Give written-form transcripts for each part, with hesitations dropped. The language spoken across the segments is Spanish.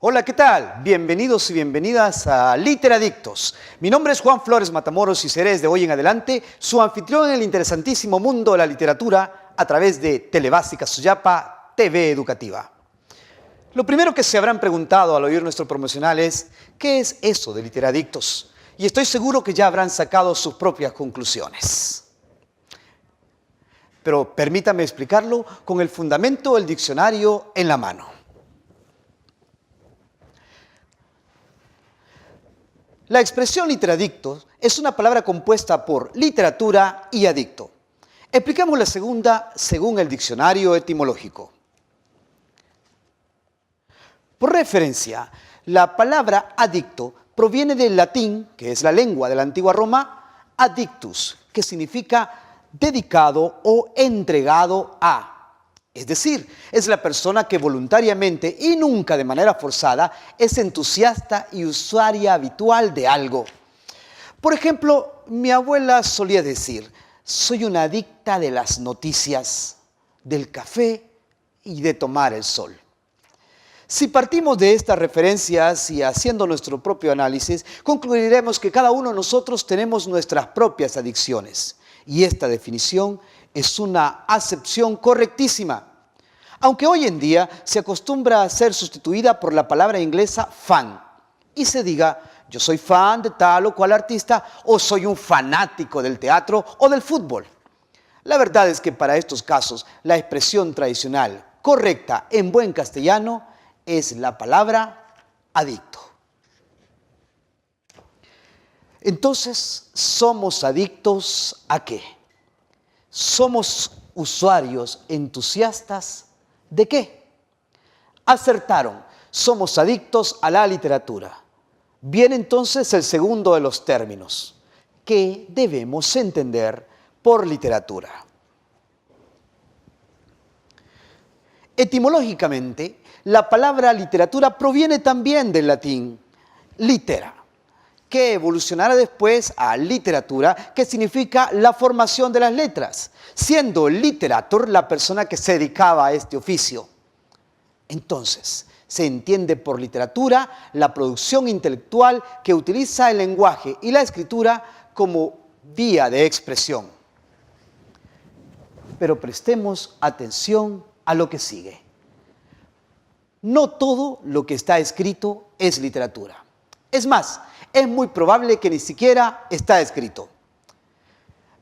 Hola, ¿qué tal? Bienvenidos y bienvenidas a Literadictos. Mi nombre es Juan Flores Matamoros y seré desde hoy en adelante su anfitrión en el interesantísimo mundo de la literatura a través de Telebásica Suyapa TV Educativa. Lo primero que se habrán preguntado al oír nuestro promocional es ¿qué es eso de Literadictos? Y estoy seguro que ya habrán sacado sus propias conclusiones. Pero permítame explicarlo con el fundamento del diccionario en la mano. La expresión literadictos es una palabra compuesta por literatura y adicto. Expliquemos la segunda según el diccionario etimológico. Por referencia, la palabra adicto proviene del latín, que es la lengua de la antigua Roma, addictus, que significa dedicado o entregado a. Es decir, es la persona que voluntariamente y nunca de manera forzada es entusiasta y usuaria habitual de algo. Por ejemplo, mi abuela solía decir, soy una adicta de las noticias, del café y de tomar el sol. Si partimos de estas referencias y haciendo nuestro propio análisis, concluiremos que cada uno de nosotros tenemos nuestras propias adicciones. Y esta definición es una acepción correctísima. Aunque hoy en día se acostumbra a ser sustituida por la palabra inglesa fan y se diga, yo soy fan de tal o cual artista o soy un fanático del teatro o del fútbol. La verdad es que para estos casos la expresión tradicional correcta en buen castellano es la palabra adicto. Entonces, ¿somos adictos a qué? ¿Somos usuarios entusiastas de qué? Acertaron, somos adictos a la literatura. Viene entonces el segundo de los términos. ¿Qué debemos entender por literatura? Etimológicamente, la palabra literatura proviene también del latín litera, que evolucionará después a literatura, que significa la formación de las letras, siendo el literator la persona que se dedicaba a este oficio. Entonces, se entiende por literatura la producción intelectual que utiliza el lenguaje y la escritura como vía de expresión. Pero prestemos atención a lo que sigue. No todo lo que está escrito es literatura. Es más, es muy probable que ni siquiera está escrito.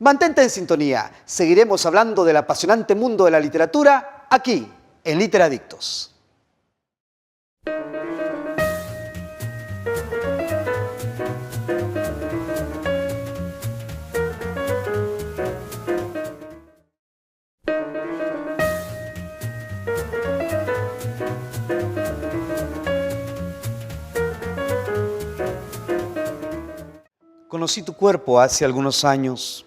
Mantente en sintonía. Seguiremos hablando del apasionante mundo de la literatura aquí, en Literadictos. Conocí tu cuerpo hace algunos años,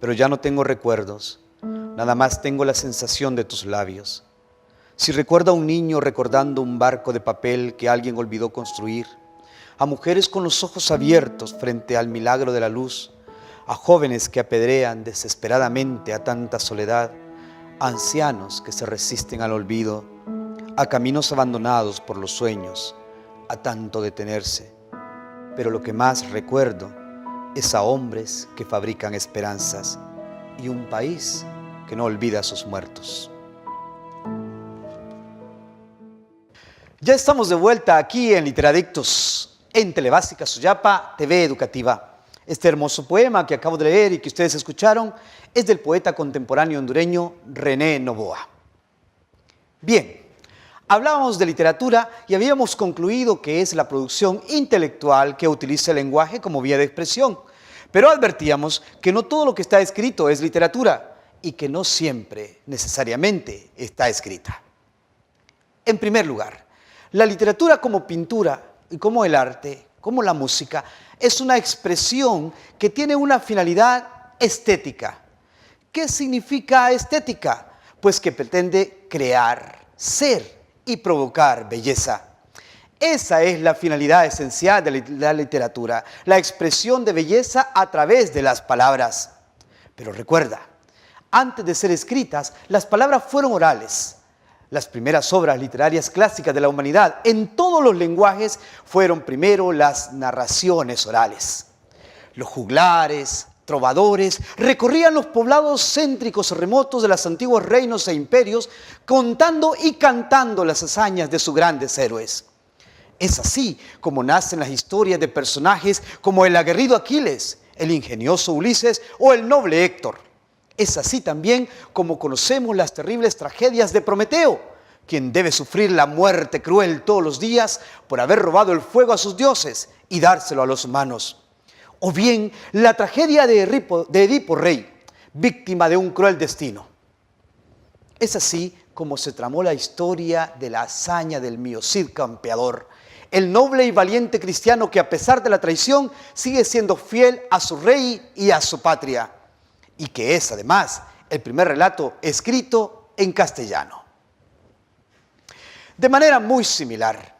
pero ya no tengo recuerdos. Nada más tengo la sensación de tus labios. Si recuerdo a un niño recordando un barco de papel que alguien olvidó construir, a mujeres con los ojos abiertos frente al milagro de la luz, a jóvenes que apedrean desesperadamente a tanta soledad, a ancianos que se resisten al olvido, a caminos abandonados por los sueños, a tanto detenerse. Pero lo que más recuerdo es a hombres que fabrican esperanzas y un país que no olvida a sus muertos. Ya estamos de vuelta aquí en Literadictos, en Telebásica Suyapa TV Educativa. Este hermoso poema que acabo de leer y que ustedes escucharon es del poeta contemporáneo hondureño René Novoa. Bien, hablábamos de literatura y habíamos concluido que es la producción intelectual que utiliza el lenguaje como vía de expresión. Pero advertíamos que no todo lo que está escrito es literatura y que no siempre necesariamente está escrita. En primer lugar, la literatura como pintura y como el arte, como la música, es una expresión que tiene una finalidad estética. ¿Qué significa estética? Pues que pretende crear, ser y provocar belleza. Esa es la finalidad esencial de la literatura, la expresión de belleza a través de las palabras. Pero recuerda, antes de ser escritas, las palabras fueron orales. Las primeras obras literarias clásicas de la humanidad en todos los lenguajes fueron primero las narraciones orales. Los juglares, trovadores, recorrían los poblados céntricos remotos de los antiguos reinos e imperios, contando y cantando las hazañas de sus grandes héroes. Es así como nacen las historias de personajes como el aguerrido Aquiles, el ingenioso Ulises o el noble Héctor. Es así también como conocemos las terribles tragedias de Prometeo, quien debe sufrir la muerte cruel todos los días por haber robado el fuego a sus dioses y dárselo a los humanos. O bien la tragedia de Edipo Rey, víctima de un cruel destino. Es así como se tramó la historia de la hazaña del mío Cid Campeador, el noble y valiente cristiano que a pesar de la traición sigue siendo fiel a su rey y a su patria, y que es además el primer relato escrito en castellano. De manera muy similar,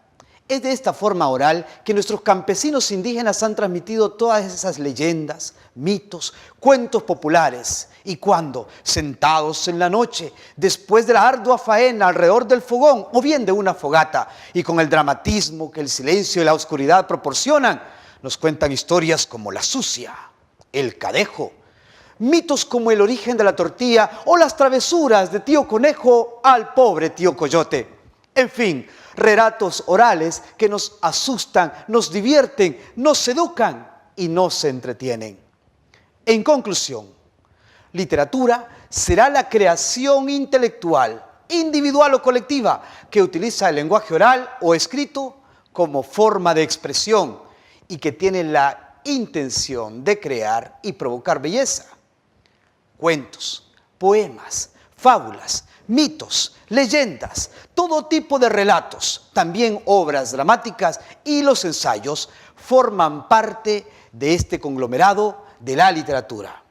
es de esta forma oral que nuestros campesinos indígenas han transmitido todas esas leyendas, mitos, cuentos populares. Y cuando, sentados en la noche, después de la ardua faena alrededor del fogón o bien de una fogata, y con el dramatismo que el silencio y la oscuridad proporcionan, nos cuentan historias como la sucia, el cadejo, mitos como el origen de la tortilla o las travesuras de tío Conejo al pobre tío Coyote. En fin, relatos orales que nos asustan, nos divierten, nos educan y nos entretienen. En conclusión, literatura será la creación intelectual, individual o colectiva, que utiliza el lenguaje oral o escrito como forma de expresión y que tiene la intención de crear y provocar belleza. Cuentos, poemas, fábulas, mitos, leyendas, todo tipo de relatos, también obras dramáticas y los ensayos forman parte de este conglomerado de la literatura.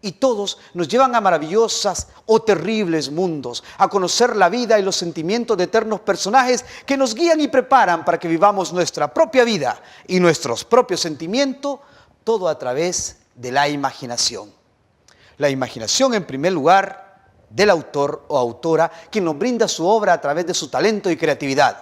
Y todos nos llevan a maravillosas o terribles mundos, a conocer la vida y los sentimientos de eternos personajes que nos guían y preparan para que vivamos nuestra propia vida y nuestros propios sentimientos, todo a través de la imaginación. La imaginación, en primer lugar, del autor o autora, quien nos brinda su obra a través de su talento y creatividad,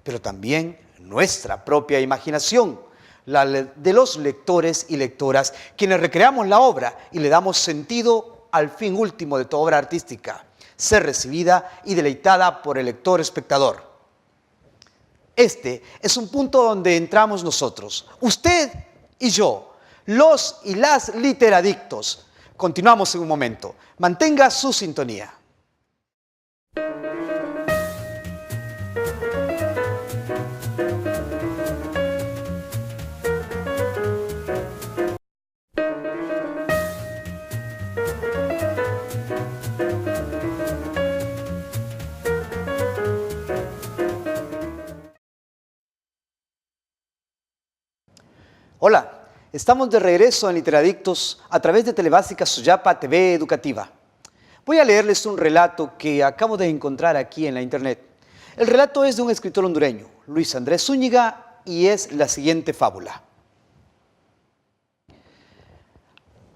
pero también nuestra propia imaginación, la de los lectores y lectoras, quienes recreamos la obra y le damos sentido al fin último de toda obra artística, ser recibida y deleitada por el lector espectador. Este es un punto donde entramos nosotros, usted y yo, los y las literadictos. Continuamos en un momento. Mantenga su sintonía. Hola. Estamos de regreso en Literadictos a través de Telebásica Soyapa TV Educativa. Voy a leerles un relato que acabo de encontrar aquí en la internet. El relato es de un escritor hondureño, Luis Andrés Zúñiga, y es la siguiente fábula.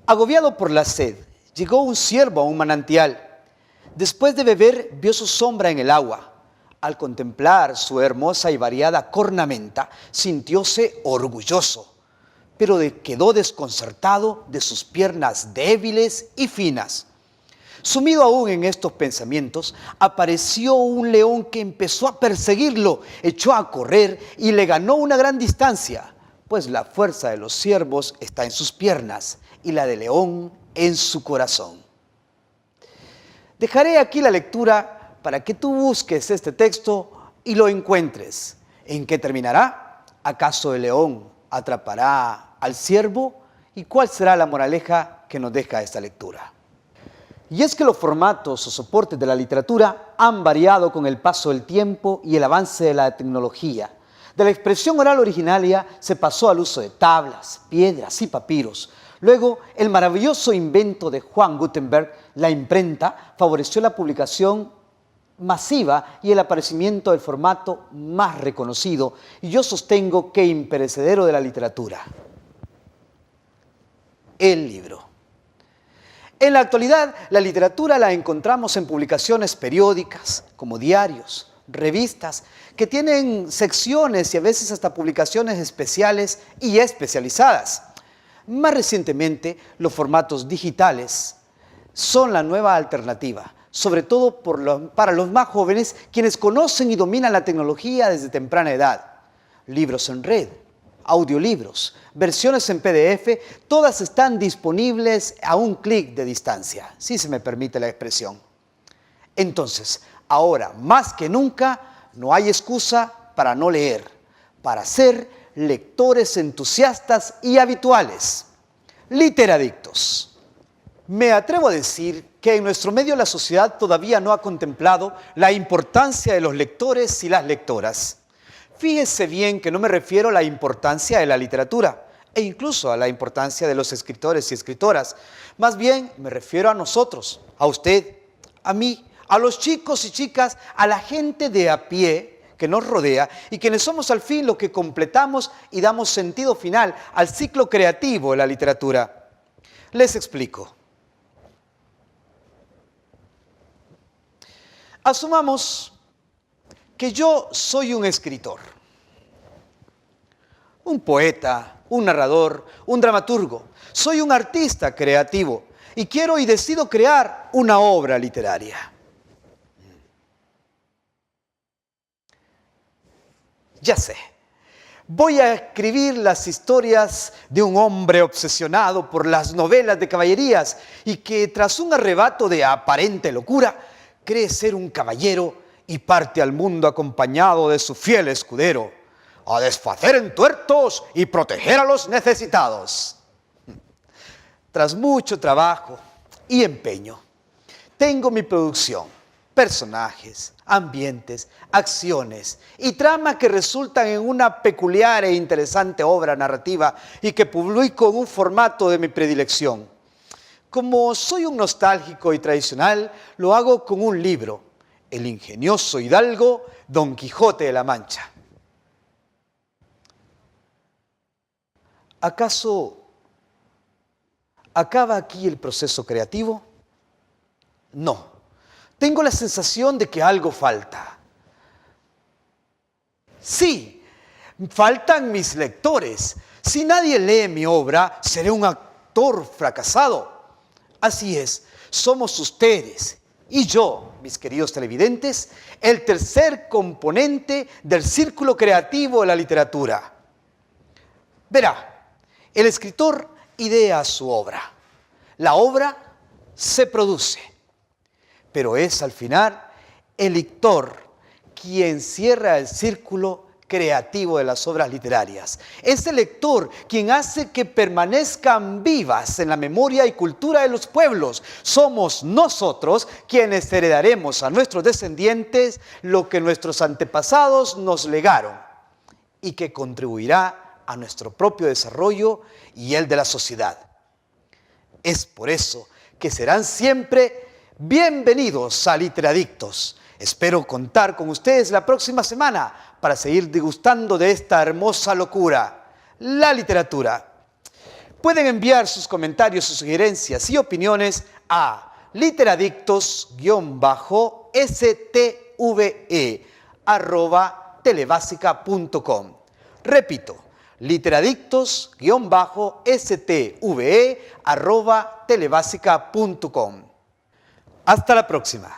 Agobiado por la sed, llegó un ciervo a un manantial. Después de beber, vio su sombra en el agua. Al contemplar su hermosa y variada cornamenta, sintióse orgulloso, pero quedó desconcertado de sus piernas débiles y finas. Sumido aún en estos pensamientos, apareció un león que empezó a perseguirlo, echó a correr y le ganó una gran distancia, pues la fuerza de los ciervos está en sus piernas y la del león en su corazón. Dejaré aquí la lectura para que tú busques este texto y lo encuentres. ¿En qué terminará? ¿Acaso el león atrapará al ciervo? ¿Y cuál será la moraleja que nos deja esta lectura? Y es que los formatos o soportes de la literatura han variado con el paso del tiempo y el avance de la tecnología. De la expresión oral originaria se pasó al uso de tablas, piedras y papiros. Luego, el maravilloso invento de Juan Gutenberg, la imprenta, favoreció la publicación masiva y el aparecimiento del formato más reconocido, y yo sostengo que imperecedero de la literatura: el libro. En la actualidad, la literatura la encontramos en publicaciones periódicas, como diarios, revistas, que tienen secciones y a veces hasta publicaciones especiales y especializadas. Más recientemente, los formatos digitales son la nueva alternativa, sobre todo para los más jóvenes, quienes conocen y dominan la tecnología desde temprana edad. Libros en red, audiolibros, versiones en PDF, todas están disponibles a un clic de distancia, si se me permite la expresión. Entonces, ahora más que nunca, no hay excusa para no leer, para ser lectores entusiastas y habituales. Literadictos. Me atrevo a decir que en nuestro medio la sociedad todavía no ha contemplado la importancia de los lectores y las lectoras. Fíjese bien que no me refiero a la importancia de la literatura e incluso a la importancia de los escritores y escritoras. Más bien me refiero a nosotros, a usted, a mí, a los chicos y chicas, a la gente de a pie que nos rodea y quienes somos al fin los que completamos y damos sentido final al ciclo creativo de la literatura. Les explico. Asumamos que yo soy un escritor, un poeta, un narrador, un dramaturgo. Soy un artista creativo y quiero y decido crear una obra literaria. Ya sé, voy a escribir las historias de un hombre obsesionado por las novelas de caballerías y que tras un arrebato de aparente locura cree ser un caballero y parte al mundo acompañado de su fiel escudero, a desfacer entuertos y proteger a los necesitados. Tras mucho trabajo y empeño, tengo mi producción, personajes, ambientes, acciones y trama que resultan en una peculiar e interesante obra narrativa y que publico en un formato de mi predilección. Como soy un nostálgico y tradicional, lo hago con un libro, El ingenioso hidalgo Don Quijote de la Mancha. ¿Acaso acaba aquí el proceso creativo? No. Tengo la sensación de que algo falta. Sí, faltan mis lectores. Si nadie lee mi obra, seré un actor fracasado. Así es, somos ustedes y yo, mis queridos televidentes, el tercer componente del círculo creativo de la literatura. Verá, el escritor idea su obra. La obra se produce, pero es al final el lector quien cierra el círculo creativo de las obras literarias. Es el lector quien hace que permanezcan vivas en la memoria y cultura de los pueblos. Somos nosotros quienes heredaremos a nuestros descendientes lo que nuestros antepasados nos legaron y que contribuirá a nuestro propio desarrollo y el de la sociedad. Es por eso que serán siempre bienvenidos a Literadictos. Espero contar con ustedes la próxima semana para seguir degustando de esta hermosa locura, la literatura. Pueden enviar sus comentarios, sus sugerencias y opiniones a literadictos-stve@telebasica.com. Repito, literadictos-stve@telebasica.com. Hasta la próxima.